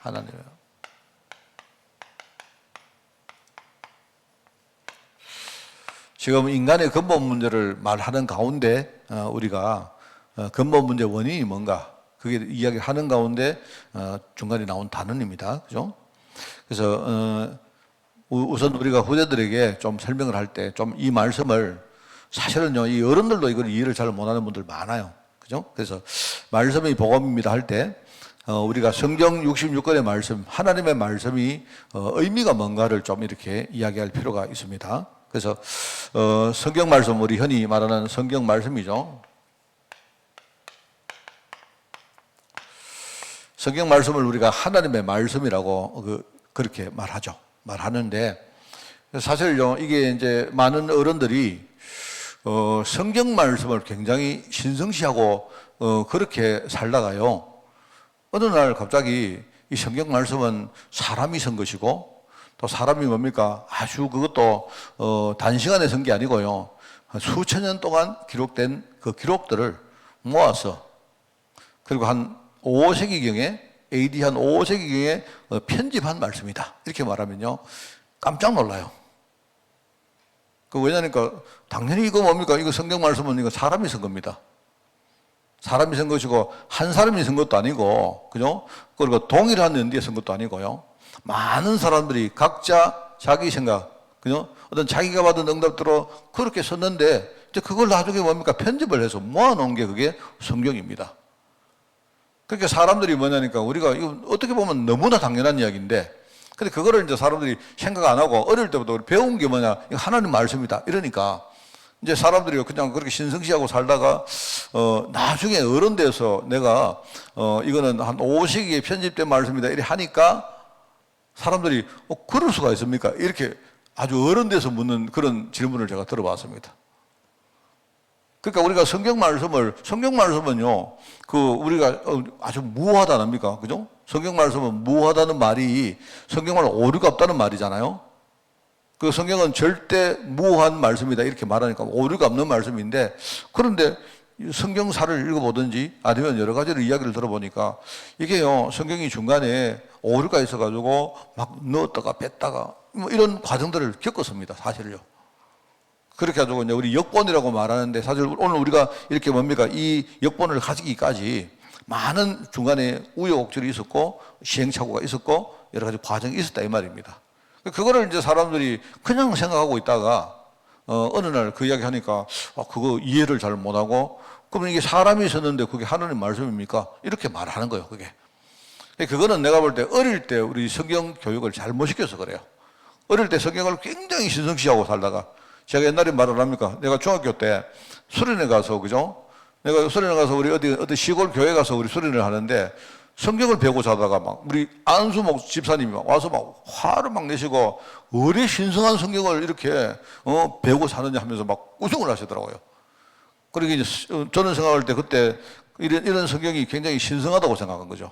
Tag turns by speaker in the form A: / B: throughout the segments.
A: 하나님의. 지금 인간의 근본 문제를 말하는 가운데 우리가 근본 문제 원인이 뭔가 그게 이야기하는 가운데 중간에 나온 단언입니다. 그죠? 그래서 우선 우리가 후대들에게 좀 설명을 할 때 좀 이 말씀을 사실은요, 이 어른들도 이걸 이해를 잘 못하는 분들 많아요. 그죠? 그래서 말씀이 복음입니다 할 때 우리가 성경 66권의 말씀, 하나님의 말씀이 의미가 뭔가를 좀 이렇게 이야기할 필요가 있습니다. 그래서 성경 말씀, 우리 흔히 말하는 성경 말씀이죠. 성경 말씀을 우리가 하나님의 말씀이라고 그렇게 말하는데 사실요, 이게 이제 많은 어른들이 성경 말씀을 굉장히 신성시하고 그렇게 살다가요, 어느 날 갑자기 이 성경 말씀은 사람이 쓴 것이고 또 사람이 뭡니까? 아주 그것도 단시간에 쓴 게 아니고요, 수천 년 동안 기록된 그 기록들을 모아서 그리고 한 5세기경에 AD 한 5세기경에 편집한 말씀이다 이렇게 말하면요 깜짝 놀라요. 왜냐니까 당연히 이거 뭡니까? 이거 성경 말씀은 이거 사람이 쓴 겁니다. 사람이 쓴 것이고 한 사람이 쓴 것도 아니고, 그죠? 그리고 동일한 연대에 쓴 것도 아니고요, 많은 사람들이 각자 자기 생각, 그죠? 어떤 자기가 받은 응답대로 그렇게 썼는데 이제 그걸 나중에 뭡니까? 편집을 해서 모아놓은 게 그게 성경입니다. 그러니까 사람들이 뭐냐니까 우리가 이거 어떻게 보면 너무나 당연한 이야기인데, 근데 그거를 이제 사람들이 생각 안 하고 어릴 때부터 배운 게 뭐냐? 이거 하나님 말씀이다. 이러니까 이제 사람들이 그냥 그렇게 신성시하고 살다가 나중에 어른 돼서 내가 이거는 한 5세기에 편집된 말씀이다 이렇게 하니까 사람들이 그럴 수가 있습니까? 이렇게 아주 어른 돼서 묻는 그런 질문을 제가 들어봤습니다. 그러니까 우리가 성경 말씀은요, 우리가 아주 무하다 아닙니까? 그죠? 성경 말씀은 무하다는 말이 성경말 오류가 없다는 말이잖아요. 그 성경은 절대 무한 말씀이다 이렇게 말하니까 오류가 없는 말씀인데, 그런데 성경사를 읽어보든지 아니면 여러 가지로 이야기를 들어보니까 이게요, 성경이 중간에 오류가 있어가지고 막 넣었다가 뺐다가 뭐 이런 과정들을 겪었습니다, 사실요. 그렇게 가지고 이제 우리 역본이라고 말하는데, 사실 오늘 우리가 이렇게 뭡니까? 이 역본을 가지기까지 많은 중간에 우여곡절이 있었고 시행착오가 있었고 여러 가지 과정이 있었다 이 말입니다. 그거를 이제 사람들이 그냥 생각하고 있다가 어느 날 그 이야기 하니까 그거 이해를 잘 못하고, 그러면 이게 사람이 썼는데 그게 하나님 말씀입니까? 이렇게 말하는 거예요, 그게. 그거는 내가 볼 때 어릴 때 우리 성경 교육을 잘못 시켜서 그래요. 어릴 때 성경을 굉장히 신성시하고 살다가, 제가 옛날에 말을 합니까? 내가 중학교 때 수련회 가서, 그죠? 내가 수련회 가서 우리 어디 시골 교회 가서 우리 수련회를 하는데 성경을 배우고 자다가 막 우리 안수목 집사님이 막 와서 막 화를 막 내시고 어리 신성한 성경을 이렇게 배우고 사느냐 하면서 막 우승을 하시더라고요. 그러니까 이제 저는 생각할 때 그때 이런 성경이 굉장히 신성하다고 생각한 거죠.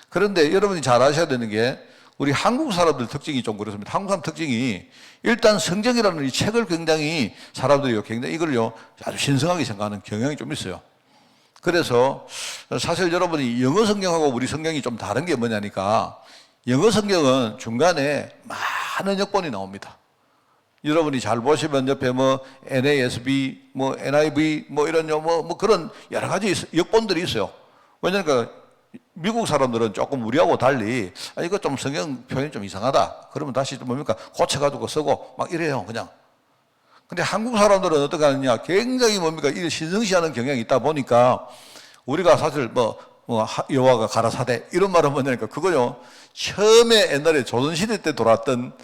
A: 그런데 여러분이 잘 아셔야 되는 게, 우리 한국 사람들 특징이 좀 그렇습니다. 한국 사람 특징이 일단 성경이라는 이 책을 굉장히 사람들이 굉장히 이걸요 아주 신성하게 생각하는 경향이 좀 있어요. 그래서 사실 여러분이 영어 성경하고 우리 성경이 좀 다른 게 뭐냐니까, 영어 성경은 중간에 많은 역본이 나옵니다. 여러분이 잘 보시면 옆에 뭐 NASB, 뭐 NIV, 뭐 이런 뭐 그런 여러 가지 역본들이 있어요. 왜냐니까 미국 사람들은 조금 우리하고 달리 이거 좀 성경 표현이 좀 이상하다 그러면 다시 뭡니까? 고쳐가지고 쓰고 막 이래요, 그냥. 근데 한국 사람들은 어떻게 하느냐, 굉장히 뭡니까? 이 신성시하는 경향이 있다 보니까 우리가 사실 여호와가 가라사대 이런 말은 뭐냐니까, 그거요 처음에 옛날에 조선시대 때 돌았던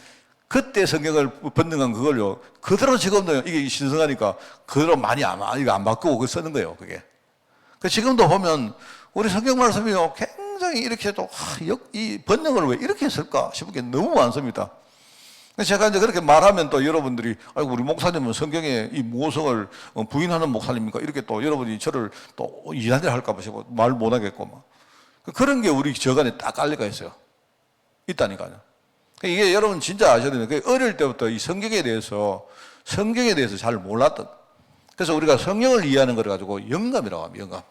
A: 그때 성경을 번역한 그걸요 그대로 지금도 이게 신성하니까 그대로 많이 이거 안 바꾸고 그거 쓰는 거예요, 그게. 지금도 보면 우리 성경 말씀이요 굉장히 이렇게 또 이 번역을 왜 이렇게 했을까 싶은 게 너무 많습니다. 제가 이제 그렇게 말하면 또 여러분들이 아이고 우리 목사님은 성경의 이 무엇을 부인하는 목사님입니까? 이렇게 또 여러분이 저를 또 이해를 할까 봐 말 못하겠고 막 그런 게 우리 저간에 딱 깔려가 있어요. 있다니까요. 이게 여러분 진짜 아셔야 되는 게, 어릴 때부터 이 성경에 대해서 잘 몰랐던. 그래서 우리가 성경을 이해하는 걸 가지고 영감이라고 합니다. 영감.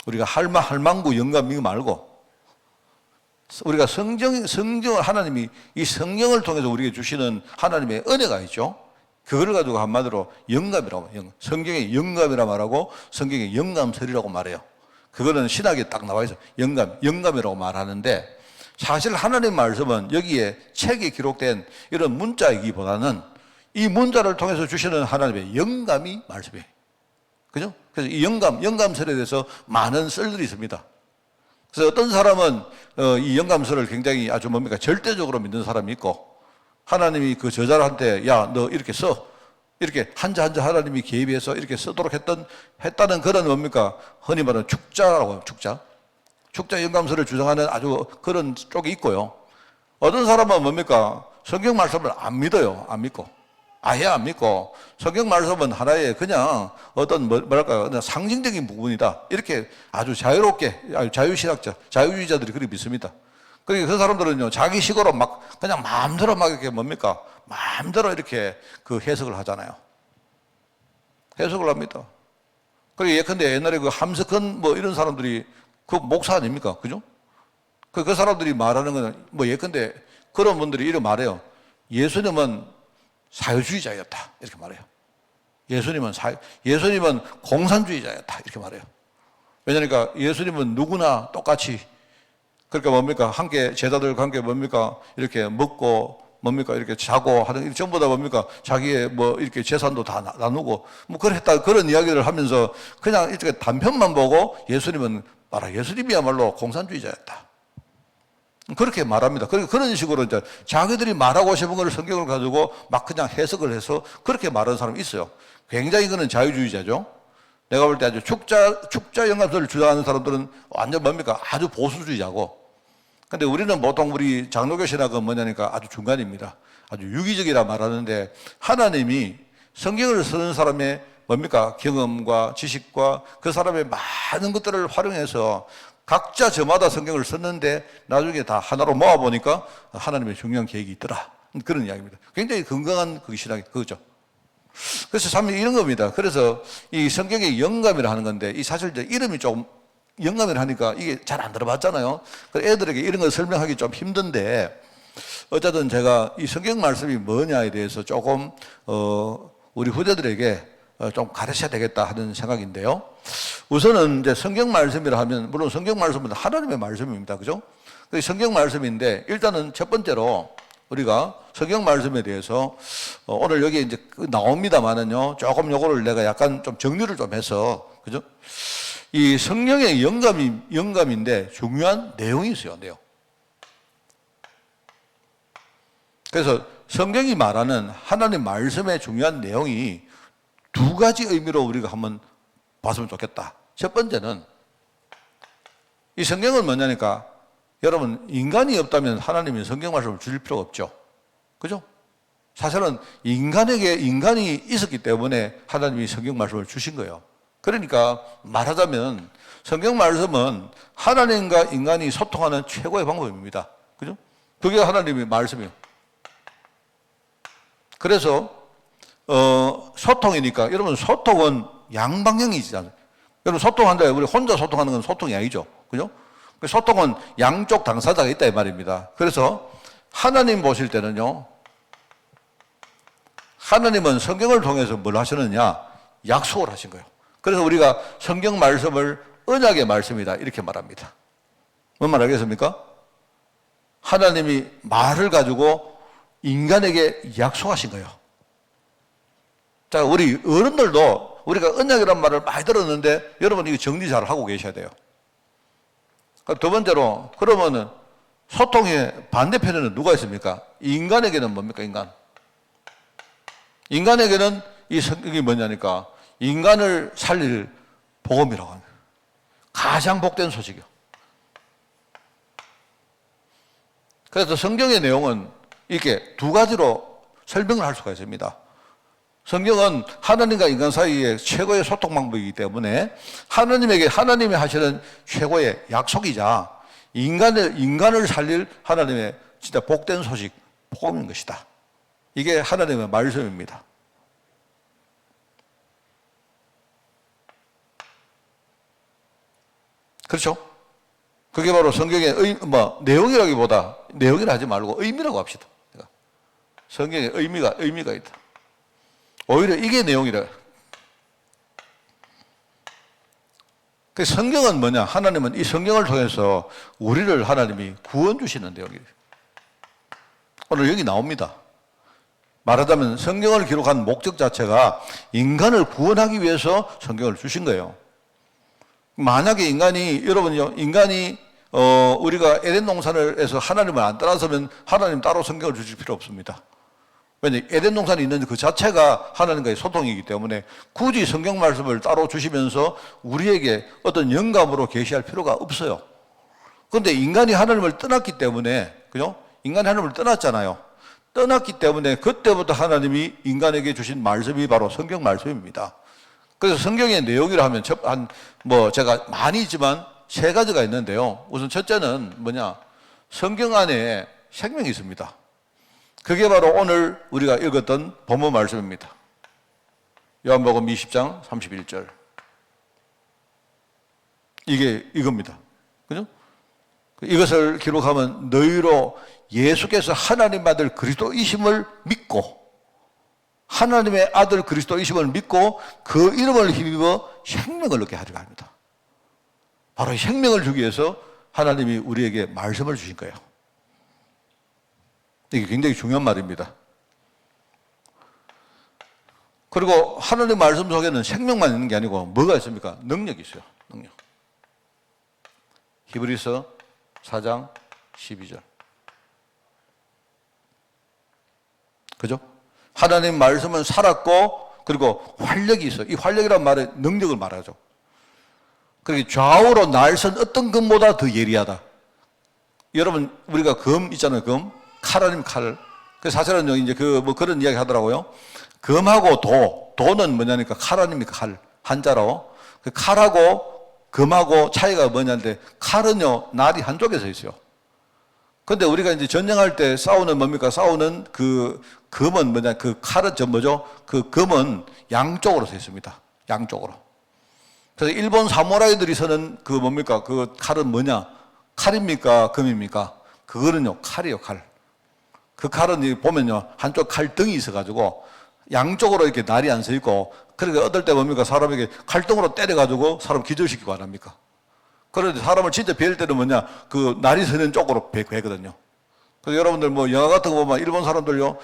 A: 우리가 할망구 영감 이거 말고 우리가 성경을 하나님이 이 성경을 통해서 우리에게 주시는 하나님의 은혜가 있죠. 그거를 가지고 한마디로 영감이라고 말해요. 성경의 영감이라 말하고 성경의 영감설이라고 말해요. 그거는 신학에 딱 나와 있어. 영감이라고 말하는데 사실 하나님 말씀은 여기에 책에 기록된 이런 문자이기보다는 이 문자를 통해서 주시는 하나님의 영감이 말씀이에요. 그죠? 그래서 이 영감설에 대해서 많은 썰들이 있습니다. 그래서 어떤 사람은 이 영감설을 굉장히 아주 절대적으로 믿는 사람이 있고 하나님이 그 저자한테 야, 너 이렇게 써. 이렇게 한자 하나님이 개입해서 이렇게 쓰도록 했다는 그런 흔히 말하는 축자라고 해요. 축자 영감설을 주장하는 아주 그런 쪽이 있고요. 어떤 사람은 성경 말씀을 안 믿어요. 안 믿고. 아예 안 믿고 성경 말씀은 하나의 그냥 어떤 그냥 상징적인 부분이다. 이렇게 아주 자유롭게 자유신학자, 자유주의자들이 그렇게 믿습니다. 그러니까 그 사람들은요 자기 식으로 그냥 마음대로 이렇게 마음대로 이렇게 그 해석을 하잖아요. 해석을 합니다. 그리고 예컨대 옛날에 그 함석헌 이런 사람들이 그 목사 아닙니까? 그죠? 그 사람들이 말하는 거는 예컨대 그런 분들이 이렇게 말해요. 예수님은 사회주의자였다. 이렇게 말해요. 예수님은 공산주의자였다. 이렇게 말해요. 왜냐니까 예수님은 누구나 똑같이 그러니까 함께 제자들과 함께 이렇게 먹고 이렇게 자고 하는 전부 다 자기의 이렇게 재산도 다 나누고 그랬다 그런 이야기를 하면서 그냥 이렇게 단편만 보고 예수님이야말로 공산주의자였다. 그렇게 말합니다. 그런 식으로 이제 자기들이 말하고 싶은 걸 성경을 가지고 그냥 해석을 해서 그렇게 말하는 사람이 있어요. 굉장히 그는 자유주의자죠. 내가 볼 때 아주 축자 영감설을 주장하는 사람들은 완전 아주 보수주의자고. 근데 우리는 보통 우리 장로교 신학은 뭐냐니까 아주 중간입니다. 아주 유기적이라 말하는데 하나님이 성경을 쓰는 사람의 경험과 지식과 그 사람의 많은 것들을 활용해서 각자 저마다 성경을 썼는데 나중에 다 하나로 모아보니까 하나님의 중요한 계획이 있더라. 그런 이야기입니다. 굉장히 건강한 그 신학이 그거죠. 그래서 참 이런 겁니다. 그래서 이 성경의 영감이라 하는 건데 이 사실 이름이 조금 영감이라 하니까 이게 잘 안 들어봤잖아요. 그래서 애들에게 이런 걸 설명하기 좀 힘든데 어쨌든 제가 이 성경 말씀이 뭐냐에 대해서 조금 우리 후대들에게 좀 가르쳐야 되겠다 하는 생각인데요. 우선은 이제 성경 말씀이라 하면 물론 성경 말씀은 하나님의 말씀입니다. 그죠? 성경 말씀인데 일단은 첫 번째로 우리가 성경 말씀에 대해서 오늘 여기 이제 나옵니다만은요. 조금 요거를 내가 약간 좀 정리를 좀 해서 그죠? 이 성령의 영감인데 중요한 내용이 있어요. 내용. 그래서 성경이 말하는 하나님 말씀의 중요한 내용이 두 가지 의미로 우리가 한번 봤으면 좋겠다. 첫 번째는 이 성경은 뭐냐니까 여러분 인간이 없다면 하나님이 성경 말씀을 주실 필요가 없죠. 그죠? 사실은 인간이 있었기 때문에 하나님이 성경 말씀을 주신 거예요. 그러니까 말하자면 성경 말씀은 하나님과 인간이 소통하는 최고의 방법입니다. 그죠? 그게 하나님의 말씀이에요. 그래서 소통이니까 여러분 소통은 양방향이잖아요. 여러분 소통한다. 우리 혼자 소통하는 건 소통이 아니죠. 그죠? 소통은 양쪽 당사자가 있다 이 말입니다. 그래서 하나님 보실 때는요. 하나님은 성경을 통해서 뭘 하시느냐? 약속을 하신 거예요. 그래서 우리가 성경 말씀을 언약의 말씀이다 이렇게 말합니다. 뭔 말 알겠습니까? 하나님이 말을 가지고 인간에게 약속하신 거예요. 자, 우리 어른들도 우리가 언약이라는 말을 많이 들었는데 여러분 이거 정리 잘 하고 계셔야 돼요. 두 번째로 그러면은 소통의 반대편에는 누가 있습니까? 인간에게는 뭡니까? 인간에게는 이 성경이 뭐냐니까 인간을 살릴 복음이라고 합니다. 가장 복된 소식이요. 그래서 성경의 내용은 이렇게 두 가지로 설명을 할 수가 있습니다. 성경은 하나님과 인간 사이의 최고의 소통 방법이기 때문에 하나님이 하시는 최고의 약속이자 인간을 살릴 하나님의 진짜 복된 소식, 복음인 것이다. 이게 하나님의 말씀입니다. 그렇죠? 그게 바로 성경의 내용이라기보다 내용이라 하지 말고 의미라고 합시다. 성경의 의미가 있다. 오히려 이게 내용이라. 그 성경은 뭐냐? 하나님은 이 성경을 통해서 우리를 하나님이 구원 주시는 내용이에요. 오늘 여기 나옵니다. 말하자면 성경을 기록한 목적 자체가 인간을 구원하기 위해서 성경을 주신 거예요. 만약에 인간이 우리가 에덴 동산에서 하나님을 안 따라서면 하나님 따로 성경을 주실 필요 없습니다. 왜냐, 에덴 동산이 있는 그 자체가 하나님과의 소통이기 때문에 굳이 성경 말씀을 따로 주시면서 우리에게 어떤 영감으로 계시할 필요가 없어요. 그런데 인간이 하나님을 떠났기 때문에, 그죠? 인간이 하나님을 떠났잖아요. 떠났기 때문에 그때부터 하나님이 인간에게 주신 말씀이 바로 성경 말씀입니다. 그래서 성경의 내용이라 하면 제가 많이 있지만 세 가지가 있는데요. 우선 첫째는 뭐냐? 성경 안에 생명이 있습니다. 그게 바로 오늘 우리가 읽었던 본문 말씀입니다. 요한복음 20장 31절. 이겁니다. 그죠? 이것을 기록하면 너희로 예수께서 하나님 아들 그리스도이심을 믿고 하나님의 아들 그리스도이심을 믿고 그 이름을 힘입어 생명을 얻게 하리라 합니다. 바로 생명을 주기 위해서 하나님이 우리에게 말씀을 주신 거예요. 이게 굉장히 중요한 말입니다. 그리고 하나님 말씀 속에는 생명만 있는 게 아니고 뭐가 있습니까? 능력이 있어요. 능력. 히브리서 4장 12절. 그죠? 하나님 말씀은 살았고 그리고 활력이 있어요. 이 활력이란 말에 능력을 말하죠. 그리고 좌우로 날선 어떤 금보다 더 예리하다. 여러분 우리가 금 있잖아요. 금. 칼 아니면 칼. 그 사실은 이제 그런 이야기 하더라고요. 금하고 도는 뭐냐니까 칼 아닙니까? 칼. 한자로. 그 칼하고 금하고 차이가 뭐냐는데 칼은요, 날이 한쪽에 서 있어요. 근데 우리가 이제 전쟁할 때 싸우는 뭡니까? 싸우는 그 금은 뭐냐? 그 칼은 뭐죠? 그 금은 양쪽으로 서 있습니다. 양쪽으로. 그래서 일본 사무라이들이 서는 그 뭡니까? 그 칼은 뭐냐? 칼입니까? 금입니까? 그거는요, 칼이에요, 칼. 그 칼은 보면요, 한쪽 칼등이 있어가지고 양쪽으로 이렇게 날이 안 서 있고, 그러니까 어떨 때 뭡니까? 사람에게 칼등으로 때려가지고 사람 기절시키고 안 합니까? 그런데 사람을 진짜 베일 때는 뭐냐? 그 날이 서는 쪽으로 베거든요. 그래서 여러분들 영화 같은 거 보면 일본 사람들요,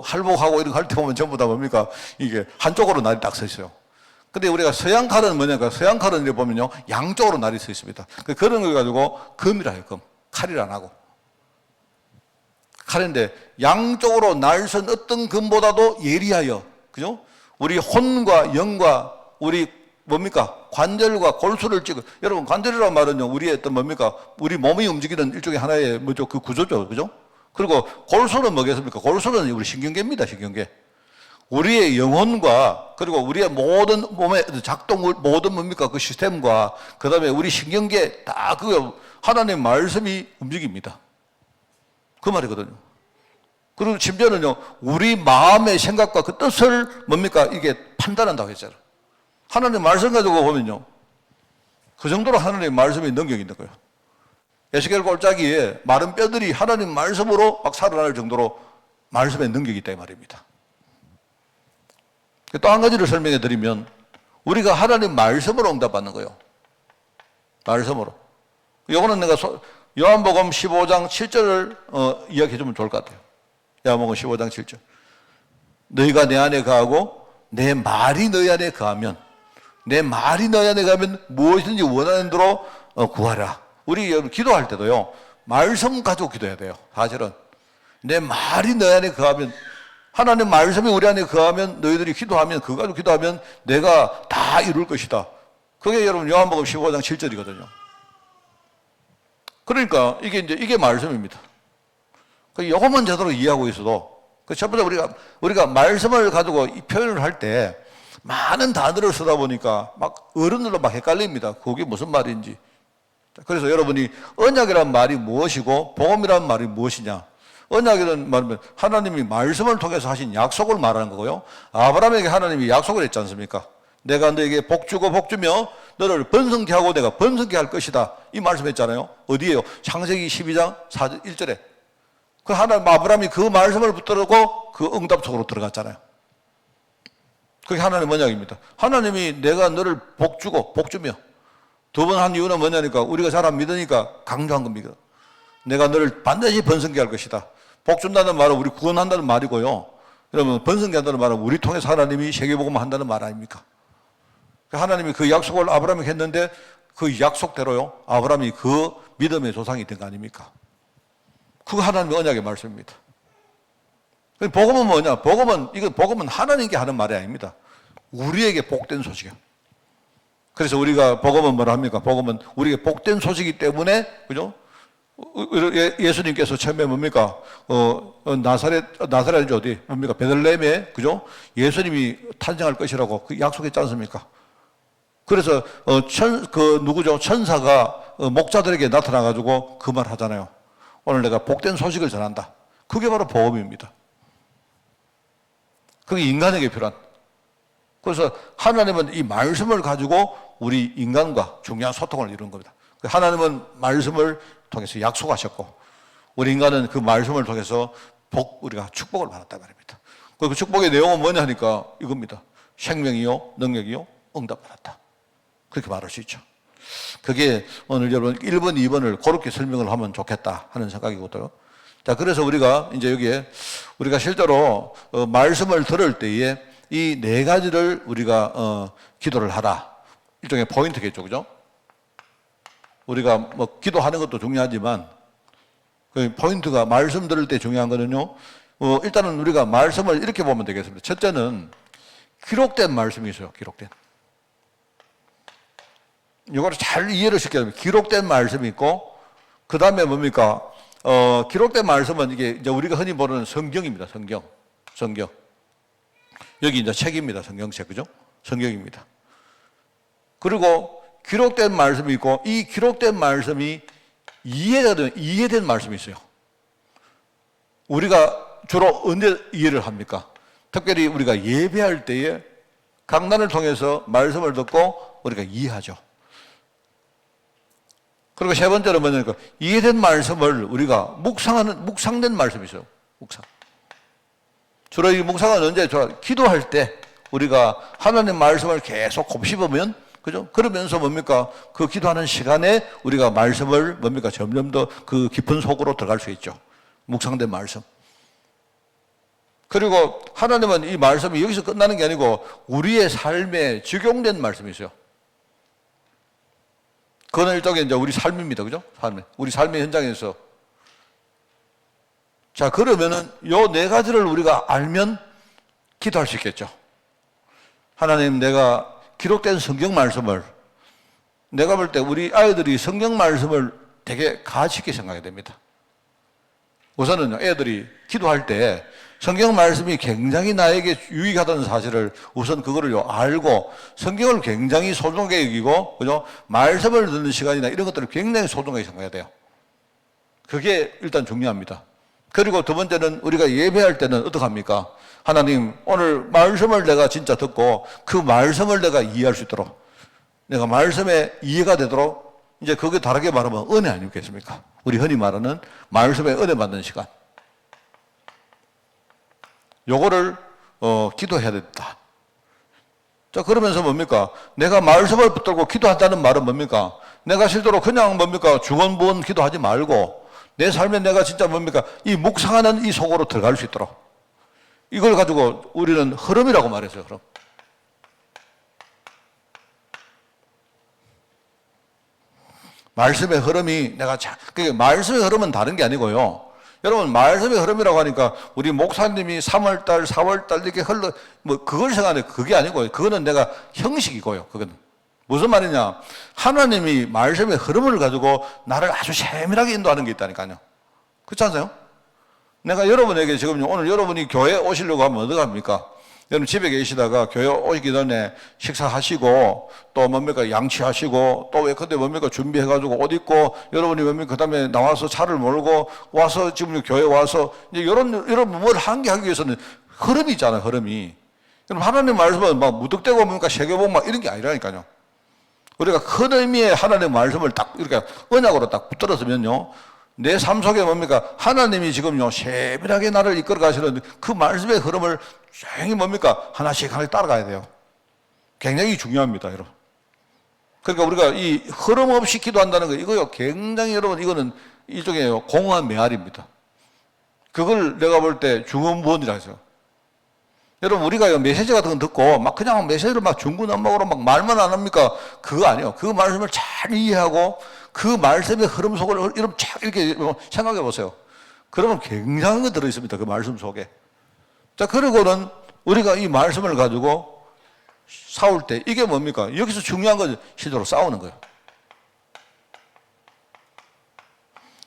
A: 할복하고 이런 거 할 때 보면 전부 다 뭡니까? 이게 한쪽으로 날이 딱 서 있어요. 근데 우리가 서양 칼은 뭐냐니까? 서양 칼은 이제 보면요, 양쪽으로 날이 서 있습니다. 그런 걸 가지고 금이라 해요, 금. 칼이라 안 하고. 칼인데 양쪽으로 날선 어떤 금보다도 예리하여, 그죠? 우리 혼과 영과 우리 뭡니까? 관절과 골수를 여러분 관절이란 말은요, 우리의 어떤 뭡니까? 우리 몸이 움직이는 일종의 하나의 그 구조죠, 그죠? 그리고 골수는 뭐겠습니까? 골수는 우리 신경계입니다, 신경계. 우리의 영혼과 그리고 우리의 모든 몸의 작동 모든 뭡니까? 그 시스템과 그 다음에 우리 신경계 다 하나님의 말씀이 움직입니다. 그 말이거든요. 그리고 심지어는요, 우리 마음의 생각과 그 뜻을 뭡니까? 이게 판단한다고 했잖아요. 하나님 말씀 가지고 보면요, 그 정도로 하나님의 말씀에 능력이 있는 거예요. 에스겔 골짜기에 마른 뼈들이 하나님 말씀으로 막 살아날 정도로 말씀에 능력이 있다 이 말입니다. 또 한 가지를 설명해 드리면 우리가 하나님 말씀으로 응답받는 거예요. 말씀으로. 이거는 내가 요한복음 15장 7절을 이야기해 주면 좋을 것 같아요. 요한복음 15장 7절. 너희가 내 안에 거하고 내 말이 너희 안에 거하면, 내 말이 너희 안에 거하면 무엇이든지 원하는 대로 구하라. 우리 기도할 때도요, 말씀 가지고 기도해야 돼요. 사실은 내 말이 너희 안에 거하면, 하나님 말씀이 우리 안에 거하면 너희들이 기도하면, 그거 가지고 기도하면 내가 다 이룰 것이다. 그게 여러분 요한복음 15장 7절이거든요. 그러니까 이게 말씀입니다. 이것만 제대로 이해하고 있어도, 첫 번째 우리가 말씀을 가지고 이 표현을 할 때 많은 단어를 쓰다 보니까 막 어른들도 막 헷갈립니다. 그게 무슨 말인지. 그래서 여러분이 언약이란 말이 무엇이고 복음이란 말이 무엇이냐. 언약이라는 말은 하나님이 말씀을 통해서 하신 약속을 말하는 거고요. 아브라함에게 하나님이 약속을 했지 않습니까? 내가 너에게 복 주고 복 주며 너를 번성케 하고 내가 번성케 할 것이다. 이 말씀했잖아요. 어디에요? 창세기 12장 4절 1절에. 그 하나님 아브라함이 그 말씀을 붙들고 그 응답 속으로 들어갔잖아요. 그게 하나님의 언약입니다. 하나님이 내가 너를 복 주고 복 주며 두 번 한 이유는 뭐냐니까 우리가 잘 안 믿으니까 강조한 겁니다. 내가 너를 반드시 번성케 할 것이다. 복 준다는 말은 우리 구원한다는 말이고요. 그러면 번성케 한다는 말은 우리 통해서 하나님이 세계복음을 한다는 말 아닙니까? 하나님이 그 약속을 아브라함에게 했는데 그 약속대로요. 아브라함이 그 믿음의 조상이 된 거 아닙니까? 그거 하나님의 언약의 말씀입니다. 복음은 뭐냐? 복음은 하나님께 하는 말이 아닙니다. 우리에게 복된 소식이에요. 그래서 우리가 복음은 뭐라 합니까? 복음은 우리에게 복된 소식이기 때문에, 그죠? 예수님께서 처음에 뭡니까? 나사렛 어디? 뭡니까? 베들레헴에, 그죠? 예수님이 탄생할 것이라고 그 약속했지 않습니까? 그래서, 누구죠? 천사가 목자들에게 나타나가지고 그 말 하잖아요. 오늘 내가 복된 소식을 전한다. 그게 바로 복음입니다. 그게 인간에게 필요한. 그래서 하나님은 이 말씀을 가지고 우리 인간과 중요한 소통을 이루는 겁니다. 하나님은 말씀을 통해서 약속하셨고, 우리 인간은 그 말씀을 통해서 우리가 축복을 받았단 말입니다. 그 축복의 내용은 뭐냐 하니까 이겁니다. 생명이요, 능력이요, 응답 받았다. 그렇게 말할 수 있죠. 그게 오늘 여러분 1번, 2번을 그렇게 설명을 하면 좋겠다 하는 생각이거든요. 자, 그래서 우리가 이제 여기에 우리가 실제로 말씀을 들을 때에 이 네 가지를 우리가 기도를 하라. 일종의 포인트겠죠, 그죠? 우리가 뭐 기도하는 것도 중요하지만 그 포인트가 말씀 들을 때 중요한 거는요. 일단은 우리가 말씀을 이렇게 보면 되겠습니다. 첫째는 기록된 말씀이 있어요. 기록된. 이거를 잘 이해를 시켜야 됩니다. 기록된 말씀이 있고, 그 다음에 뭡니까? 기록된 말씀은 이게 이제 우리가 흔히 보는 성경입니다. 성경. 여기 이제 책입니다. 성경책, 그죠? 성경입니다. 그리고 기록된 말씀이 있고, 이 기록된 말씀이 이해된 말씀이 있어요. 우리가 주로 언제 이해를 합니까? 특별히 우리가 예배할 때에 강단을 통해서 말씀을 듣고 우리가 이해하죠. 그리고 세 번째로 뭐냐니까 이해된 말씀을 우리가 묵상된 말씀이 있어요. 묵상. 주로 이 묵상은 언제? 기도할 때 우리가 하나님 말씀을 계속 곱씹으면, 그죠? 그러면서 뭡니까? 그 기도하는 시간에 우리가 말씀을 뭡니까? 점점 더 그 깊은 속으로 들어갈 수 있죠. 묵상된 말씀. 그리고 하나님은 이 말씀이 여기서 끝나는 게 아니고 우리의 삶에 적용된 말씀이 있어요. 그건 일종의 이제 우리 삶입니다. 그죠? 우리 삶의 현장에서. 자, 그러면은 요 네 가지를 우리가 알면 기도할 수 있겠죠. 하나님, 내가 기록된 성경 말씀을, 내가 볼 때 우리 아이들이 성경 말씀을 되게 가치 있게 생각해야 됩니다. 우선은 애들이 기도할 때 성경 말씀이 굉장히 나에게 유익하다는 사실을 우선 그거를 알고 성경을 굉장히 소중하게 여기고, 그죠? 말씀을 듣는 시간이나 이런 것들을 굉장히 소중하게 생각해야 돼요. 그게 일단 중요합니다. 그리고 두 번째는 우리가 예배할 때는 어떡합니까? 하나님, 오늘 말씀을 내가 진짜 듣고 그 말씀을 내가 이해할 수 있도록, 내가 말씀에 이해가 되도록, 이제 그게 다르게 말하면 은혜 아니겠습니까? 우리 흔히 말하는 말씀에 은혜 받는 시간. 요거를 기도해야 된다. 자, 그러면서 뭡니까? 내가 말씀을 붙들고 기도한다는 말은 뭡니까? 내가 실제로 그냥 뭡니까? 중언부언 기도하지 말고 내 삶에 내가 진짜 뭡니까? 이 묵상하는 이 속으로 들어갈 수 있도록. 이걸 가지고 우리는 흐름이라고 말했어요. 흐름. 말씀의 흐름이 그게 말씀의 흐름은 다른 게 아니고요. 여러분, 말씀의 흐름이라고 하니까 우리 목사님이 3월달, 4월달 이렇게 그걸 생각하는데 그게 아니고요. 그거는 내가 형식이고요. 그거는. 무슨 말이냐. 하나님이 말씀의 흐름을 가지고 나를 아주 세밀하게 인도하는 게 있다니까요. 그렇지 않아요? 내가 여러분에게 지금 오늘 여러분이 교회에 오시려고 하면 어떻게 합니까? 여러분 집에 계시다가 교회 오시기 전에 식사하시고 또 뭡니까 양치하시고 또 왜 그때 뭡니까 준비해가지고 옷 입고 여러분이 뭡니까 그 다음에 나와서 차를 몰고 와서 지금 교회 와서 이제 여러분 뭘 한 게 하기 위해서는 흐름이 있잖아요. 흐름이. 그럼 하나님 말씀은 막 무턱대고 뭡니까 세계복 막 이런 게 아니라니까요. 우리가 큰 의미의 하나님 말씀을 딱 이렇게 언약으로 딱 붙들었으면요, 내 삶 속에 뭡니까 하나님이 지금요 세밀하게 나를 이끌어 가시는 그 말씀의 흐름을 조용히 뭡니까 하나씩 따라가야 돼요. 굉장히 중요합니다, 여러분. 그러니까 우리가 이 흐름 없이 기도한다는 거 이거요 굉장히 여러분 이거는 일종의 공허한 메아리입니다. 그걸 내가 볼 때 중언부언이라 해서 여러분 우리가 메시지 같은 거 듣고 막 그냥 메시지를 막 중구난방으로 막 말만 안 합니까? 그거 아니에요. 그 말씀을 잘 이해하고 그 말씀의 흐름 속을 이렇게 생각해 보세요. 그러면 굉장한 거 들어 있습니다. 그 말씀 속에. 자, 그리고는 우리가 이 말씀을 가지고 싸울 때 이게 뭡니까? 여기서 중요한 건 실제로 싸우는 거예요.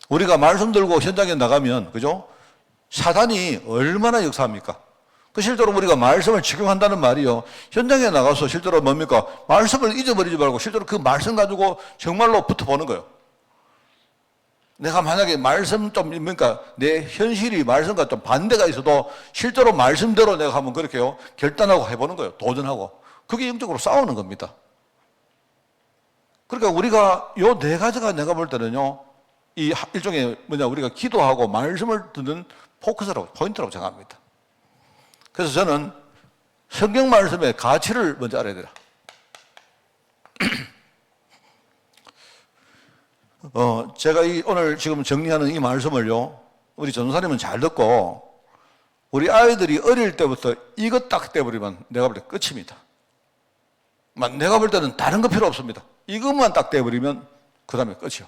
A: 우리가 말씀 들고 현장에 나가면 그죠? 사단이 얼마나 역사합니까? 그 실제로 우리가 말씀을 적용한다는 말이요. 현장에 나가서 실제로 뭡니까? 말씀을 잊어버리지 말고 실제로 그 말씀 가지고 정말로 붙어보는 거예요. 내가 만약에 말씀 좀, 그러니까 내 현실이 말씀과 좀 반대가 있어도 실제로 말씀대로 내가 한번 그렇게요. 결단하고 해보는 거예요. 도전하고. 그게 영적으로 싸우는 겁니다. 그러니까 우리가 요 네 가지가 내가 볼 때는요. 이 일종의 우리가 기도하고 말씀을 듣는 포인트라고 생각합니다. 그래서 저는 성경 말씀의 가치를 먼저 알아야 되라. 제가 오늘 지금 정리하는 이 말씀을요, 우리 전도사님은 잘 듣고, 우리 아이들이 어릴 때부터 이것 딱 떼버리면 내가 볼 때 끝입니다. 내가 볼 때는 다른 거 필요 없습니다. 이것만 딱 떼버리면 그 다음에 끝이요.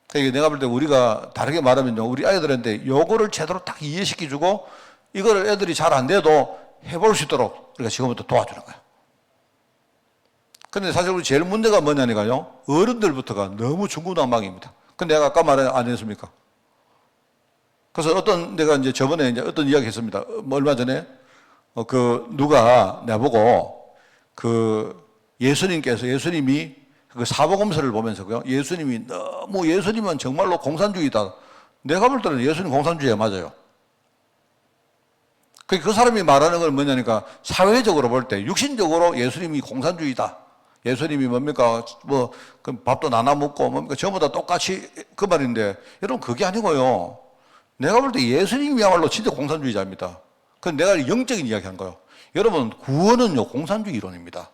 A: 그러니까 내가 볼 때 우리가 다르게 말하면요, 우리 아이들한테 요거를 제대로 딱 이해시켜주고, 이거를 애들이 잘 안 돼도 해볼 수 있도록 우리가 지금부터 도와주는 거예요. 근데 사실 우리 제일 문제가 뭐냐니까요, 어른들부터가 너무 중구난방입니다. 근데 내가 아까 말 안 했습니까? 그래서 내가 이제 저번에 이제 어떤 이야기 했습니다. 얼마 전에, 누가 나보고, 예수님이 그 사복음서를 보면서요, 예수님이 너무 예수님은 정말로 공산주의다. 내가 볼 때는 예수님 공산주의가 맞아요. 그 사람이 말하는 건 뭐냐니까, 사회적으로 볼 때, 육신적으로 예수님이 공산주의다. 예수님이 뭡니까, 밥도 나눠 먹고, 뭡니까, 전부 다 똑같이 그 말인데, 여러분, 그게 아니고요. 내가 볼 때 예수님이야말로 진짜 공산주의자입니다. 그건 내가 영적인 이야기 한 거예요. 여러분, 구원은요, 공산주의 이론입니다.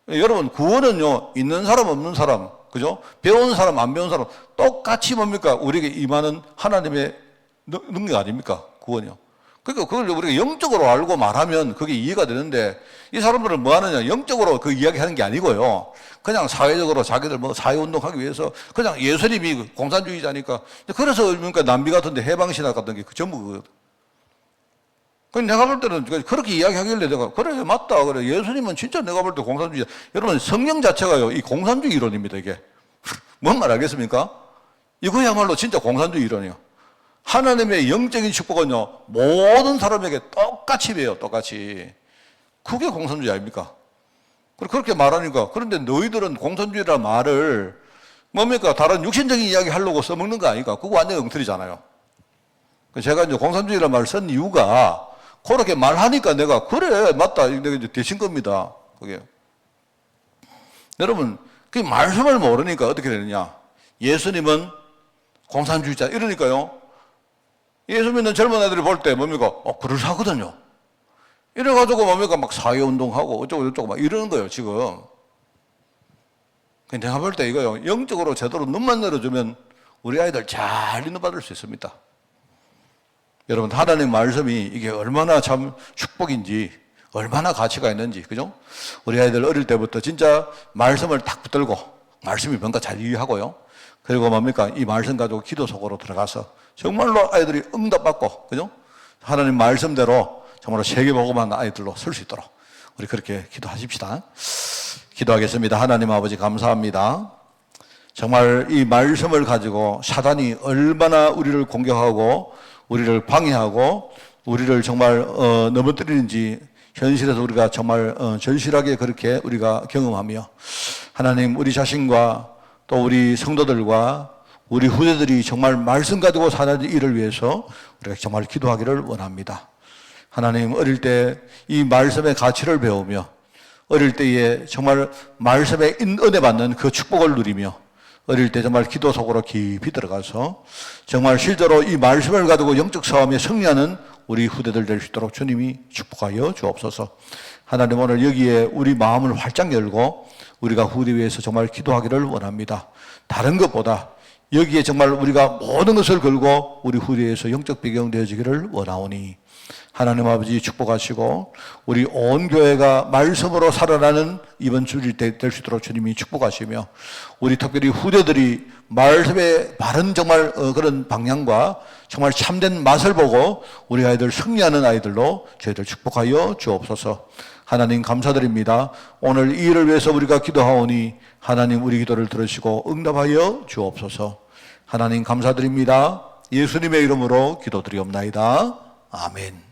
A: 여러분, 구원은요, 있는 사람, 없는 사람, 그죠? 배운 사람, 안 배운 사람, 똑같이 뭡니까, 우리에게 임하는 하나님의 능력 아닙니까? 구원이요. 그러니까 그걸 우리가 영적으로 알고 말하면 그게 이해가 되는데, 이 사람들은 뭐 하느냐, 영적으로 그 이야기 하는 게 아니고요. 그냥 사회적으로 자기들 사회운동하기 위해서 그냥 예수님이 공산주의자니까. 그래서 그러니까 남미 같은데 해방신학 같은 게 전부 그거거든. 내가 볼 때는 그렇게 이야기하길래 내가, 그래, 맞다. 그래. 예수님은 진짜 내가 볼 때 공산주의자. 여러분, 성령 자체가요, 이 공산주의 이론입니다, 이게. 뭔 말 알겠습니까? 이거야말로 진짜 공산주의 이론이에요. 하나님의 영적인 축복은요, 모든 사람에게 똑같이 배요, 똑같이. 그게 공산주의 아닙니까? 그렇게 말하니까, 그런데 너희들은 공산주의라는 말을 뭡니까? 다른 육신적인 이야기 하려고 써먹는 거 아닙니까? 그거 완전 엉터리잖아요. 제가 이제 공산주의라는 말을 쓴 이유가, 그렇게 말하니까 내가, 그래, 맞다. 내가 이제 되신 겁니다. 그게. 여러분, 그 말씀을 모르니까 어떻게 되느냐? 예수님은 공산주의자. 이러니까요. 예수 믿는 젊은 애들이 볼 때 뭡니까? 그럴싸하거든요. 이래가지고 뭡니까? 막 사회운동하고 어쩌고 막 이러는 거예요, 지금. 내가 볼 때 이거요. 영적으로 제대로 눈만 열어주면 우리 아이들 잘 인도받을 수 있습니다. 여러분, 하나님 말씀이 이게 얼마나 참 축복인지, 얼마나 가치가 있는지, 그죠? 우리 아이들 어릴 때부터 진짜 말씀을 딱 붙들고, 말씀이 뭔가 잘 이해하고요. 그리고 뭡니까? 이 말씀 가지고 기도 속으로 들어가서 정말로 아이들이 응답받고, 그죠? 하나님 말씀대로 정말로 세계복음한 아이들로 설 수 있도록 우리 그렇게 기도하십시다. 기도하겠습니다. 하나님 아버지 감사합니다. 정말 이 말씀을 가지고 사단이 얼마나 우리를 공격하고 우리를 방해하고 우리를 정말 넘어뜨리는지 현실에서 우리가 정말 절실하게 그렇게 우리가 경험하며, 하나님 우리 자신과 또 우리 성도들과 우리 후대들이 정말 말씀 가지고 사는 일을 위해서 우리가 정말 기도하기를 원합니다. 하나님, 어릴 때 이 말씀의 가치를 배우며 어릴 때에 정말 말씀의 은혜 받는 그 축복을 누리며 어릴 때 정말 기도 속으로 깊이 들어가서 정말 실제로 이 말씀을 가지고 영적 싸움에 승리하는 우리 후대들 될 수 있도록 주님이 축복하여 주옵소서. 하나님, 오늘 여기에 우리 마음을 활짝 열고 우리가 후대 위해서 정말 기도하기를 원합니다. 다른 것보다 여기에 정말 우리가 모든 것을 걸고 우리 후대에서 영적 배경 되어지기를 원하오니 하나님 아버지 축복하시고 우리 온 교회가 말씀으로 살아나는 이번 주일 될 수 있도록 주님이 축복하시며 우리 특별히 후대들이 말씀의 바른 정말 그런 방향과 정말 참된 맛을 보고 우리 아이들 승리하는 아이들로 저희들 축복하여 주옵소서. 하나님 감사드립니다. 오늘 이 일을 위해서 우리가 기도하오니 하나님 우리 기도를 들으시고 응답하여 주옵소서. 하나님 감사드립니다. 예수님의 이름으로 기도드리옵나이다. 아멘.